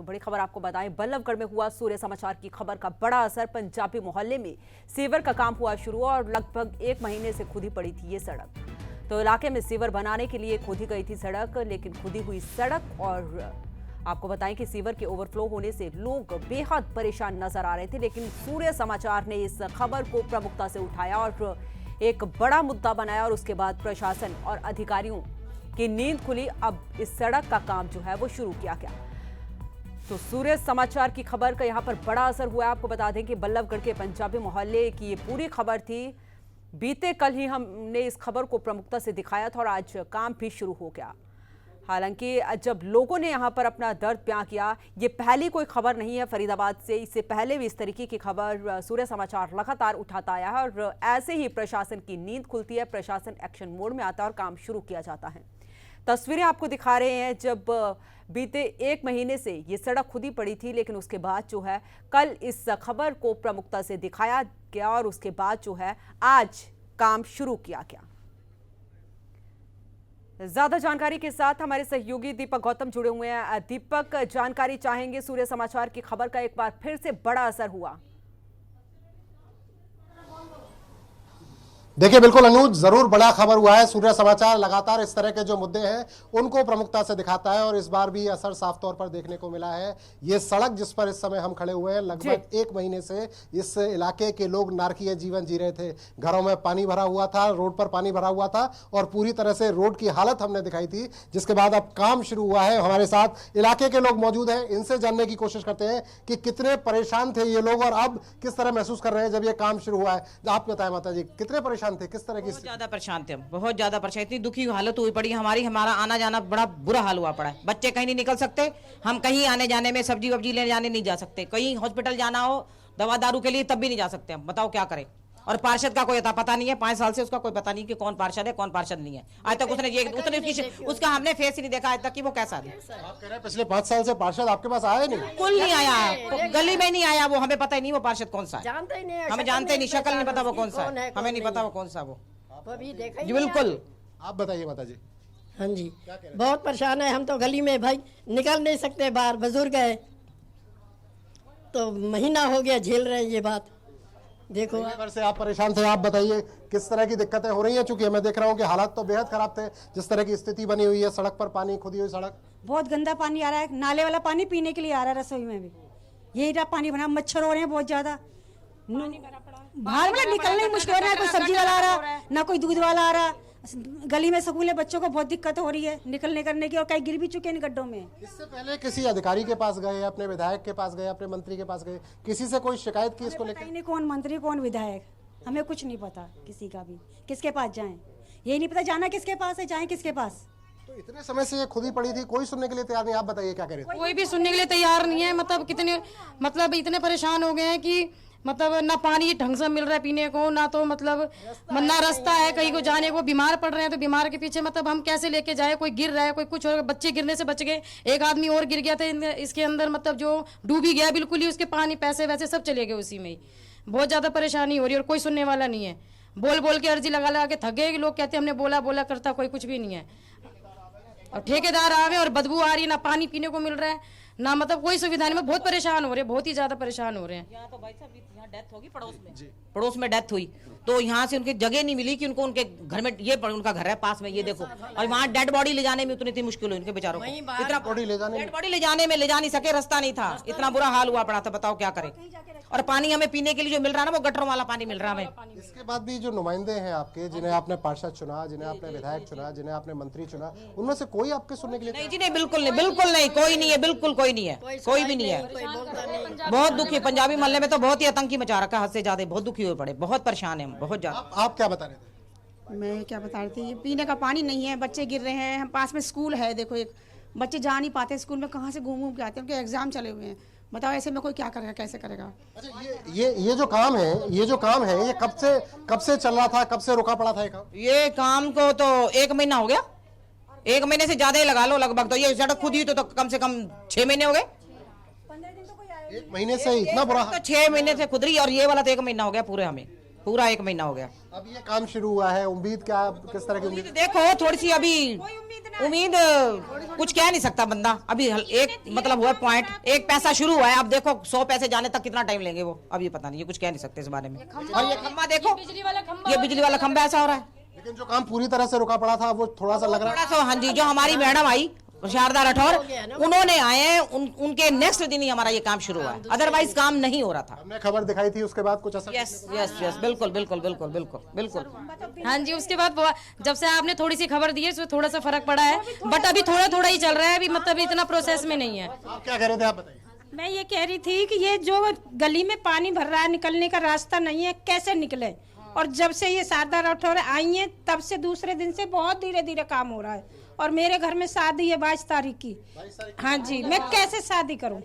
बड़ी खबर आपको बताएं, बल्लभगढ़ में हुआ सूर्य समाचार की खबर का बड़ा असर। पंजाबी मोहल्ले में सीवर का काम हुआ शुरू और लगभग 1 महीने से खुदी पड़ी थी ये सड़क। तो इलाके में सीवर बनाने के लिए खोदी गई थी सड़क, लेकिन खुदी हुई सड़क और आपको बताएं कि सीवर के ओवरफ्लो होने से लोग बेहद परेशान नजर आ रहे थे। लेकिन सूर्य समाचार ने इस खबर को प्रमुखता से उठाया और एक बड़ा मुद्दा बनाया और उसके बाद प्रशासन और अधिकारियों की नींद खुली। अब इस सड़क का काम जो है वो शुरू किया गया। तो सूर्य समाचार की खबर का यहाँ पर बड़ा असर हुआ है। आपको बता दें कि बल्लभगढ़ के पंजाबी मोहल्ले की ये पूरी खबर थी। बीते कल ही हमने इस खबर को प्रमुखता से दिखाया था और आज काम भी शुरू हो गया। हालांकि जब लोगों ने यहाँ पर अपना दर्द बयां किया, ये पहली कोई खबर नहीं है फरीदाबाद से। इससे पहले भी इस तरीके की खबर सूर्य समाचार लगातार उठाता आया है और ऐसे ही प्रशासन की नींद खुलती है, प्रशासन एक्शन मोड में आता है और काम शुरू किया जाता है। तस्वीरें आपको दिखा रहे हैं जब बीते 1 महीने से ये सड़क खुदी पड़ी थी, लेकिन उसके बाद जो है कल इस खबर को प्रमुखता से दिखाया गया और उसके बाद जो है आज काम शुरू किया गया। ज्यादा जानकारी के साथ हमारे सहयोगी दीपक गौतम जुड़े हुए हैं। दीपक, जानकारी चाहेंगे, सूर्य समाचार की खबर का एक बार फिर से बड़ा असर हुआ। देखिए बिल्कुल अनुज, जरूर बड़ा खबर हुआ है। सूर्य समाचार लगातार इस तरह के जो मुद्दे हैं उनको प्रमुखता से दिखाता है और इस बार भी असर साफ तौर पर देखने को मिला है। ये सड़क जिस पर इस समय हम खड़े हुए हैं, लगभग 1 महीने से इस इलाके के लोग नारकीय जीवन जी रहे थे। घरों में पानी भरा हुआ था, रोड पर पानी भरा हुआ था और पूरी तरह से रोड की हालत हमने दिखाई थी, जिसके बाद अब काम शुरू हुआ है। हमारे साथ इलाके के लोग मौजूद हैं, इनसे जानने की कोशिश करते हैं कि कितने परेशान थे ये लोग और अब किस तरह महसूस कर रहे हैं जब ये काम शुरू हुआ है। आप बताएं माता जी, कितने परेशान थे, किस तरह की? बहुत ज्यादा परेशान थे, बहुत ज्यादा परेशान। इतनी दुखी हालत हुई पड़ी हमारा आना जाना बड़ा बुरा हाल हुआ पड़ा है। बच्चे कहीं नहीं निकल सकते, हम कहीं आने जाने में सब्जी वब्जी लेने जाने नहीं जा सकते, कहीं हॉस्पिटल जाना हो दवा दारू के लिए तब भी नहीं जा सकते हम। बताओ क्या करें। और पार्षद का कोई पता नहीं है, 5 साल से उसका कोई पता नहीं कि कौन पार्षद है कौन पार्षद नहीं है। आज तक उसका हमने फेस ही नहीं देखा आज तक कि वो कैसा है। आप कह रहे हैं पिछले 5 साल से पार्षद आपके पास आया नहीं? बिल्कुल नहीं आया, गली में नहीं आया वो। हमें पता ही नहीं वो पार्षद कौन सा है, हमें जानते ही नहीं, शक्ल नहीं पता वो कौन सा है, हमें नहीं पता वो कौन सा वो जी। बिल्कुल। आप बताइए माता जी। हाँ जी, बहुत परेशान है हम तो। गली में भाई निकल नहीं सकते बाहर, बुजुर्ग है तो महीना हो गया झेल रहे हैं ये बात। देखो महीने से आप परेशान थे। आप बताइए किस तरह की दिक्कतें हो रही हैं, चूंकि मैं देख रहा हूँ कि हालात तो बेहद खराब थे। जिस तरह की स्थिति बनी हुई है, सड़क पर पानी, खुदी हुई सड़क, बहुत गंदा पानी आ रहा है। नाले वाला पानी पीने के लिए आ रहा है, रसोई में भी यही पानी बना। मच्छर हो रहे हैं बहुत ज्यादा, बाहर वाला निकलना ही मुश्किल हो रहा है। कोई सब्जी वाला आ रहा, ना कोई दूध वाला आ रहा। गली में स्कूल है, बच्चों को बहुत दिक्कत हो रही है निकलने करने की और कई गिर भी चुके हैं इन गड्ढों में। इससे पहले किसी अधिकारी के पास गए, अपने विधायक के पास गए, अपने मंत्री के पास गए, किसी से कोई शिकायत की इसको लेकर? नहीं, कौन मंत्री कौन विधायक, हमें कुछ नहीं पता किसी का भी। किसके पास जाएं यही नहीं पता, जाना किसके पास है, जाएं किसके पास। तो इतने समय से ये खुदी पड़ी थी, कोई सुनने के लिए तैयार नहीं। आप बताइए क्या करें? कोई भी सुनने के लिए तैयार नहीं है। मतलब कितने इतने परेशान हो गए हैं कि ना पानी ढंग से मिल रहा है पीने को, ना तो ना रास्ता है कहीं को जाने को। बीमार पड़ रहे हैं तो बीमार के पीछे हम कैसे लेके जाए। कोई गिर रहा है, कोई कुछ हो रहा है। बच्चे गिरने से बच गए, एक आदमी और गिर गया था इसके अंदर, जो डूबी गया बिल्कुल ही, उसके पानी पैसे वैसे सब चले गए उसी में ही। बहुत ज्यादा परेशानी हो रही है और कोई सुनने वाला नहीं है। बोल बोल के अर्जी लगा लगा के थक गए। लोग कहते हैं हमने बोला बोला करता, कोई कुछ भी नहीं है। और ठेकेदार आ गए और बदबू आ रही है, ना पानी पीने को मिल रहा है, ना कोई सुविधा नहीं। बहुत परेशान हो रहे हैं, बहुत ही ज्यादा परेशान हो रहे हैं। यहाँ तो भाई साहब यहाँ डेथ होगी पड़ोस में डेथ हुई तो यहाँ से उनकी जगह नहीं मिली कि उनको उनके घर में, ये उनका घर है पास में, ये देखो। और वहाँ डेड बॉडी ले जाने में इतनी मुश्किल हुई उनके बेचारों को। इतना बॉडी ले जाने, डेड बॉडी ले जाने में ले जा नहीं सके, रास्ता नहीं था, इतना बुरा हाल हुआ पड़ा था। बताओ क्या करें। और पानी हमें पीने के लिए जो मिल रहा है ना, वो गटरों वाला पानी मिल रहा है हमें। इसके बाद भी जो नुमाइंदे हैं आपके, जिन्हें आपने पार्षद चुना, जिन्हें आपने विधायक चुना, जिन्हें आपने मंत्री चुना, उनमें से कोई आपके सुनने के लिए? नहीं जी, नहीं, बिल्कुल नहीं, बिल्कुल नहीं, कोई नहीं है, बिल्कुल कोई नहीं है, कोई भी नहीं है। बहुत दुखी, पंजाबी मोहल्ले में तो बहुत ही आतंकी मचा रखा, हद से ज्यादा बहुत दुखी हुए पड़े, बहुत परेशान है, बहुत ज्यादा। आप क्या बता रहे थे? मैं क्या बता रही थी, पीने का पानी नहीं है, बच्चे गिर रहे हैं। हम पास में स्कूल है, देखो एक बच्चे जा नहीं पाते स्कूल में, कहाँ से घूम घूम के आते हैं, उनके एग्जाम चले हुए हैं। बताओ ऐसे में कोई क्या करेगा, कैसे करेगा? अच्छा, ये जो काम है, ये कब से चल रहा था, कब से रुका पड़ा था ये काम? ये काम को तो 1 महीना हो गया, 1 महीने से ज्यादा ही लगा लो लगभग। तो ये सड़क खुद ही तो कम से कम 6 महीने हो गए। 1 महीने से इतना बुरा? तो 6 महीने से खुद रही, और ये वाला तो 1 महीना हो गया पूरे हमें। पूरा 1 महीना हो गया। अब ये काम शुरू हुआ है, उम्मीद क्या, किस तरह की उम्मीद? देखो थोड़ी सी अभी उम्मीद कुछ कह नहीं सकता बंदा। अभी एक मतलब हुआ पॉइंट, 1 पैसा शुरू हुआ है। अब देखो 100 पैसे जाने तक कितना टाइम लेंगे वो, अब ये पता नहीं, ये कुछ कह नहीं सकते इस बारे में। और ये खंबा देखो, ये बिजली वाला खंबा ऐसा हो रहा है। लेकिन जो काम पूरी तरह से रुका पड़ा था वो थोड़ा सा लग रहा है। थोड़ा सा, हाँ जी, जो हमारी मैडम आई शारदा राठौर, उन्होंने आए हैं, उनके नेक्स्ट दिन ही हमारा ये काम शुरू हुआ है, अदरवाइज काम नहीं हो रहा था। हमने खबर दिखाई थी, उसके बाद कुछ असर? यस यस यस, बिल्कुल बिल्कुल बिल्कुल बिल्कुल बिल्कुल। हाँ जी, उसके बाद जब से आपने थोड़ी सी खबर दी है उसमें थोड़ा सा फर्क पड़ा है, बट अभी थोड़ा थोड़ा ही चल रहा है, अभी मतलब इतना प्रोसेस में नहीं है। आप क्या कह रहे थे, आप बताइए। मैं ये कह रही थी कि ये जो गली में पानी भर रहा है, निकलने का रास्ता नहीं है, कैसे निकले। और जब से ये शारदा राठौर आई है तब से दूसरे दिन से बहुत धीरे धीरे काम हो रहा है। और मेरे घर में शादी है 22 तारीख की। हाँ जी, मैं कैसे शादी करूं?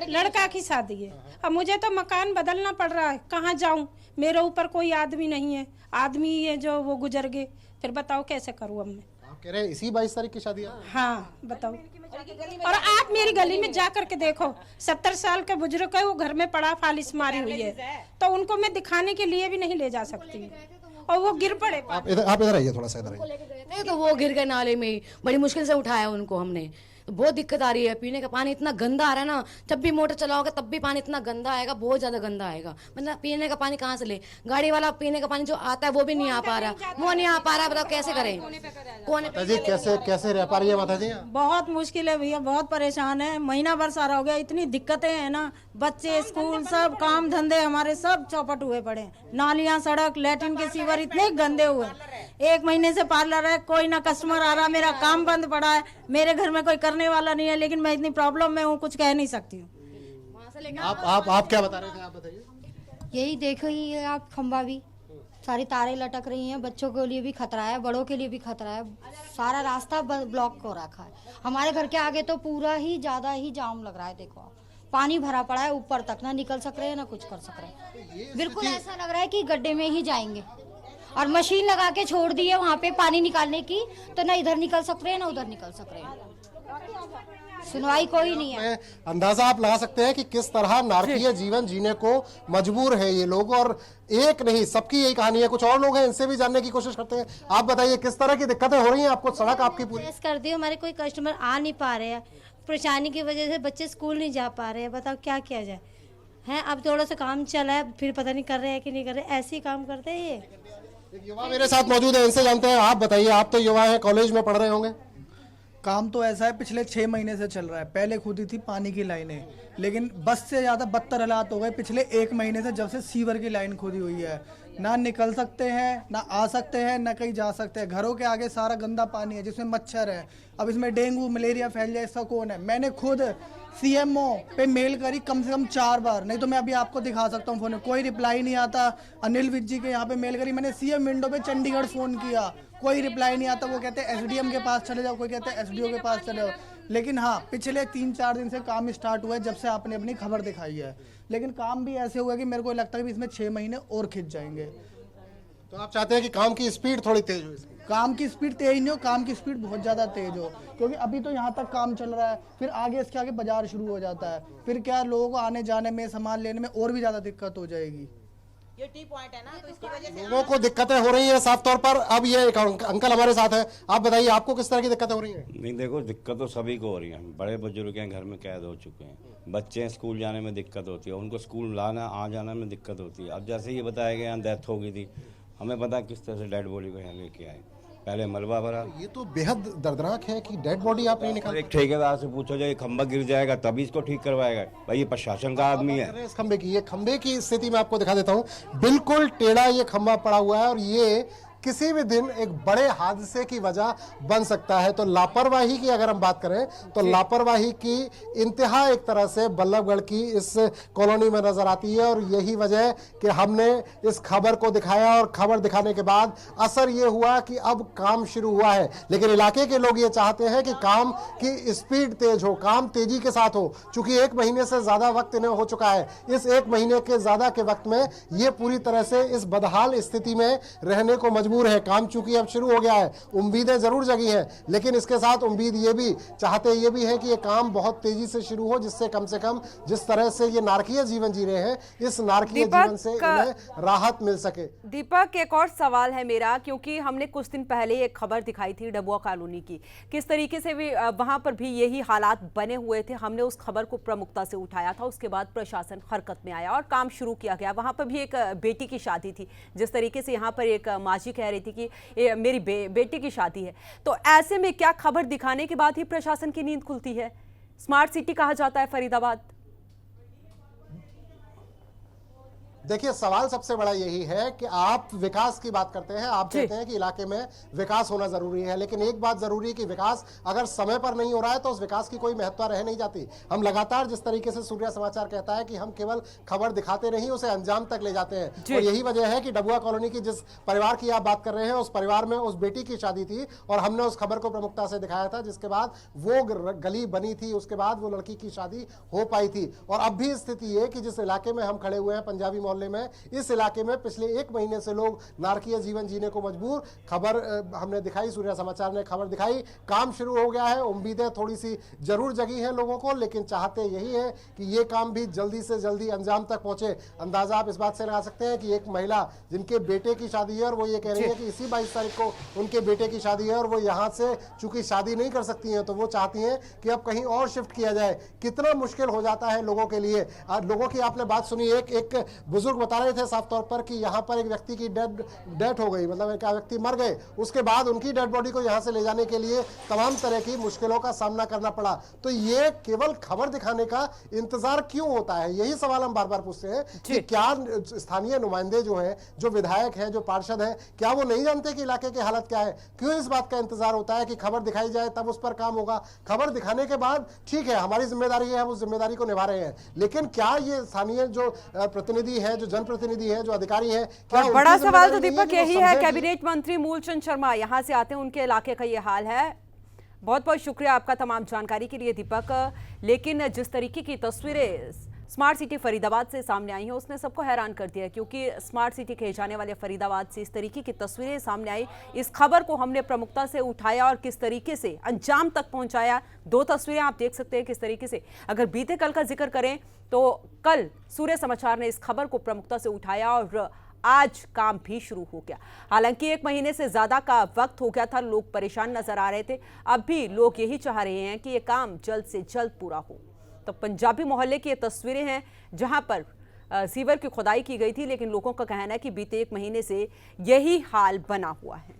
लड़का की शादी है। अब मुझे तो मकान बदलना पड़ रहा है, कहाँ जाऊं? मेरे ऊपर कोई आदमी नहीं है, आदमी है जो वो गुजर गए, फिर बताओ कैसे करूं अब मैं? आप कह रहे हैं इसी 22 तारीख की शादी है? हाँ बताओ। और आप मेरी गली में जा करके देखो, 70 साल के बुजुर्ग है, वो घर में पड़ा, फालिश मारी हुई है, तो उनको मैं दिखाने के लिए भी नहीं ले जा सकती, और वो गिर पड़े। आप इधर आइए, थोड़ा सा इधर आइए। तो वो गिर गए नाले में ही, बड़ी मुश्किल से उठाया उनको हमने। तो बहुत दिक्कत आ रही है, पीने का पानी इतना गंदा आ रहा है ना, जब भी मोटर चलाओगे तब भी पानी इतना गंदा आएगा, बहुत ज्यादा गंदा आएगा। मतलब पीने का पानी कहाँ से ले? गाड़ी वाला पीने का पानी जो आता है वो भी नहीं आ पा रहा, वो नहीं आ पा रहा, बताओ कैसे करें? कौन माता जी कैसे रह पा रही है माता जी? बहुत मुश्किल है भैया, बहुत परेशान है। महीना भर सारा हो गया, इतनी दिक्कतें हैं ना, बच्चे स्कूल सब काम धंधे हमारे सब चौपट हुए पड़े हैं। नालियाँ, सड़क, लैट्रिन के सीवर इतने गंदे हुए। 1 महीने से पार्लर है, कोई ना कस्टमर आ रहा, मेरा काम बंद पड़ा है, मेरे घर में कोई करने वाला नहीं है, लेकिन मैं इतनी प्रॉब्लम में हूँ, कुछ कह नहीं सकती हूँ। आप क्या बता रहे थे, आप बताइए। यही देखो ही आप, खंबा भी सारी तारें लटक रही हैं, बच्चों के लिए भी खतरा है, बड़ों के लिए भी खतरा है। सारा रास्ता ब्लॉक हो रखा है। हमारे घर के आगे तो पूरा ही ज्यादा ही जाम लग रहा है। देखो आप, पानी भरा पड़ा है ऊपर तक, ना निकल सक रहे हैं ना कुछ कर सक रहे हैं। बिल्कुल ऐसा लग रहा है कि गड्ढे में ही जाएंगे। और मशीन लगा के छोड़ दी है वहाँ पे पानी निकालने की, तो ना इधर निकल सक रहे हैं ना उधर निकल सक रहे हैं। सुनवाई कोई नहीं है। अंदाजा आप लगा सकते हैं कि किस तरह नारकीय जीवन जीने को मजबूर है ये लोग, और एक नहीं सबकी यही कहानी है। कुछ और लोग हैं, इनसे भी जानने की कोशिश करते हैं। आप बताइए किस तरह की दिक्कतें हो रही हैं आपको? सड़क आपकी पूरी कर दी, हमारे कोई कस्टमर आ नहीं पा रहे हैं, परेशानी की वजह से बच्चे स्कूल नहीं जा पा रहे हैं। बताओ क्या किया जाए? हैं अब थोड़ा सा काम चला है, फिर पता नहीं कर रहे हैं कि नहीं कर रहे, ऐसे ही काम करते हैं ये। एक युवा मेरे साथ मौजूद है, इनसे जानते हैं। आप बताइए, आप तो युवा हैं, कॉलेज में पढ़ रहे होंगे। काम तो ऐसा है, पिछले 6 महीने से चल रहा है। पहले खुदी थी पानी की लाइनें, लेकिन बस से ज़्यादा बदतर हालात हो गए पिछले 1 महीने से, जब से सीवर की लाइन खुदी हुई है। ना निकल सकते हैं, ना आ सकते हैं, ना कहीं जा सकते हैं। घरों के आगे सारा गंदा पानी है जिसमें मच्छर है। अब इसमें डेंगू मलेरिया फैल जाए, इसका कौन है? मैंने खुद CMO पे मेल करी कम से कम 4 बार, नहीं तो मैं अभी आपको दिखा सकता हूँ फोन में, कोई रिप्लाई नहीं आता। अनिल विज जी के यहाँ पे मेल करी मैंने, CM विंडो पे चंडीगढ़ फ़ोन किया, कोई रिप्लाई नहीं आता। वो कहते हैं SDM के पास चले जाओ, कोई कहते हैं SDO के पास चले जाओ। लेकिन हाँ, पिछले 3-4 दिन से काम स्टार्ट हुआ है जब से आपने अपनी खबर दिखाई है, लेकिन काम भी ऐसे हुआ कि मेरे को लगता है कि इसमें 6 महीने और खिंच जाएंगे। तो आप चाहते हैं कि काम की स्पीड थोड़ी तेज हो? काम की स्पीड तेज नहीं हो, काम की स्पीड बहुत ज़्यादा तेज हो, क्योंकि अभी तो यहाँ तक काम चल रहा है, फिर आगे इसके आगे बाजार शुरू हो जाता है, फिर क्या लोगों को आने जाने में, सामान लेने में और भी ज़्यादा दिक्कत हो जाएगी। ये टी पॉइंट है ना, तो इसकी वजह से लोगों को दिक्कतें हो रही हैं साफ तौर पर। अब ये एक अंकल हमारे साथ है, आप बताइए आपको किस तरह की दिक्कतें हो रही हैं? नहीं देखो, दिक्कत तो सभी को हो रही है। बड़े बुजुर्ग हैं, घर में कैद हो चुके हैं, बच्चे स्कूल जाने में दिक्कत होती है, उनको स्कूल लाना आ जाना में दिक्कत होती है। अब जैसे ये बताया गया यहाँ डेथ हो गई थी, हमें पता किस तरह से डेड बॉडी को यहाँ लेके आए, पहले मलबा भरा। ये तो बेहद दर्दनाक है कि डेड बॉडी आप नहीं निकाल। एक ठेकेदार से पूछो जाए, खंबा गिर जाएगा तभी इसको ठीक करवाएगा, भाई ये प्रशासन का आदमी है। इस खंबे की, ये खंबे की स्थिति में आपको दिखा देता हूँ। बिल्कुल टेढ़ा ये खंबा पड़ा हुआ है और ये किसी भी दिन एक बड़े हादसे की वजह बन सकता है। तो लापरवाही की अगर हम बात करें तो लापरवाही की इंतहा एक तरह से बल्लभगढ़ की इस कॉलोनी में नजर आती है, और यही वजह कि हमने इस खबर को दिखाया, और खबर दिखाने के बाद असर ये हुआ कि अब काम शुरू हुआ है। लेकिन इलाके के लोग ये चाहते हैं कि काम की स्पीड तेज हो, काम तेजी के साथ हो। चूंकि 1 महीने से ज्यादा वक्त इन्हें हो चुका है, इस 1 महीने के ज्यादा के वक्त में ये पूरी तरह से इस बदहाल स्थिति में रहने को मजबूर मजबूर है। काम चूंकि अब शुरू हो गया है, उम्मीदें जरूर जगी हैं, लेकिन इसके साथ उम्मीद ये भी चाहते ये भी है कि ये काम बहुत तेजी से शुरू हो, जिससे कम से कम जिस तरह से ये नारकीय जीवन जी रहे हैं, इस नारकीय जीवन से इन्हें राहत मिल सके। दीपक, एक और सवाल है मेरा, क्योंकि हमने कुछ दिन पहले एक खबर दिखाई थी डबुआ कॉलोनी की, किस तरीके से भी वहां पर भी यही हालात बने हुए थे। हमने उस खबर को प्रमुखता से उठाया था, उसके बाद प्रशासन हरकत में आया और काम शुरू किया गया। वहां पर भी एक बेटी की शादी थी, जिस तरीके से यहाँ पर एक माजी कह रही थी कि मेरी बेटी की शादी है, तो ऐसे में क्या खबर दिखाने के बाद ही प्रशासन की नींद खुलती है? स्मार्ट सिटी कहा जाता है फरीदाबाद। देखिए, सवाल सबसे बड़ा यही है कि आप विकास की बात करते हैं, आप कहते हैं कि इलाके में विकास होना जरूरी है, लेकिन एक बात जरूरी है कि विकास अगर समय पर नहीं हो रहा है तो उस विकास की कोई महत्ता रह नहीं जाती। हम लगातार जिस तरीके से सूर्य समाचार कहता है कि हम केवल खबर दिखाते नहीं, उसे अंजाम तक ले जाते हैं, और यही वजह है कि डबुआ कॉलोनी की जिस परिवार की आप बात कर रहे हैं, उस परिवार में उस बेटी की शादी थी और हमने उस खबर को प्रमुखता से दिखाया था, जिसके बाद वो गली बनी थी, उसके बाद वो लड़की की शादी हो पाई थी। और अब भी स्थिति ये कि जिस इलाके में हम खड़े हुए हैं, पंजाबी मोहल्ले में, इस इलाके में पिछले 1 महीने से लोग नारकीय जीवन जीने को मजबूर। खबर हमने दिखाई, सूर्य समाचार ने खबर दिखाई, काम शुरू हो गया है, उम्मीदें थोड़ी सी जरूर जगी हैं लोगों को, लेकिन चाहते यही है कि ये काम भी जल्दी से जल्दी अंजाम तक पहुंचे। अंदाजा आप इस बात से लगा सकते हैं कि एक महिला जिनके बेटे की शादी है और वो ये कह रही है कि इसी 22 तारीख को उनके बेटे की शादी है और वो यहाँ से चूंकि शादी नहीं कर सकती हैं, तो वो चाहती हैं कि अब कहीं और शिफ्ट किया जाए। कितना मुश्किल हो जाता है लोगों के लिए। लोगों की आपने बात सुनी, एक बुजुर्ग बता रहे थे साफ तौर पर कि यहाँ पर एक व्यक्ति की डेथ हो गई, मतलब एक व्यक्ति मर गए, उसके बाद उनकी डेड बॉडी को यहाँ से ले जाने के लिए तमाम तरह की मुश्किलों का सामना करना पड़ा। तो ये केवल खबर दिखाने का इंतजार क्यों होता है, यही सवाल हम बार बार पूछते हैं कि क्या स्थानीय नुमाइंदे जो हैं, जो विधायक हैं, जो पार्षद हैं, क्या वो नहीं जानते कि इलाके की हालत क्या है? क्यों इस बात का इंतजार होता है कि खबर दिखाई जाए तब उस पर काम होगा? खबर दिखाने के बाद ठीक है, हमारी जिम्मेदारी है, हम उस जिम्मेदारी को निभा रहे हैं, लेकिन क्या ये स्थानीय जो प्रतिनिधि है, जो जनप्रतिनिधि है, जो अधिकारी है, क्या बड़ा सवाल तो दीपक यही है। कैबिनेट मंत्री मूलचंद शर्मा यहाँ से आते हैं, उनके इलाके का ये हाल है। बहुत बहुत शुक्रिया आपका तमाम जानकारी के लिए दीपक। लेकिन जिस तरीके की तस्वीरें स्मार्ट सिटी फरीदाबाद से सामने आई हैं, उसने सबको हैरान कर दिया, क्योंकि स्मार्ट सिटी कहे जाने वाले फरीदाबाद से इस तरीके की तस्वीरें सामने आई। इस खबर को हमने प्रमुखता से उठाया और किस तरीके से अंजाम तक पहुंचाया। 2 तस्वीरें आप देख सकते हैं किस तरीके से। अगर बीते कल का जिक्र करें तो कल सूर्य समाचार ने इस खबर को प्रमुखता से उठाया और आज काम भी शुरू हो गया। हालांकि 1 महीने से ज्यादा का वक्त हो गया था, लोग परेशान नजर आ रहे थे। अब भी लोग यही चाह रहे हैं कि ये काम जल्द से जल्द पूरा हो। तो पंजाबी मोहल्ले की ये तस्वीरें हैं जहां पर सीवर की खुदाई की गई थी, लेकिन लोगों का कहना है कि बीते 1 महीने से यही हाल बना हुआ है।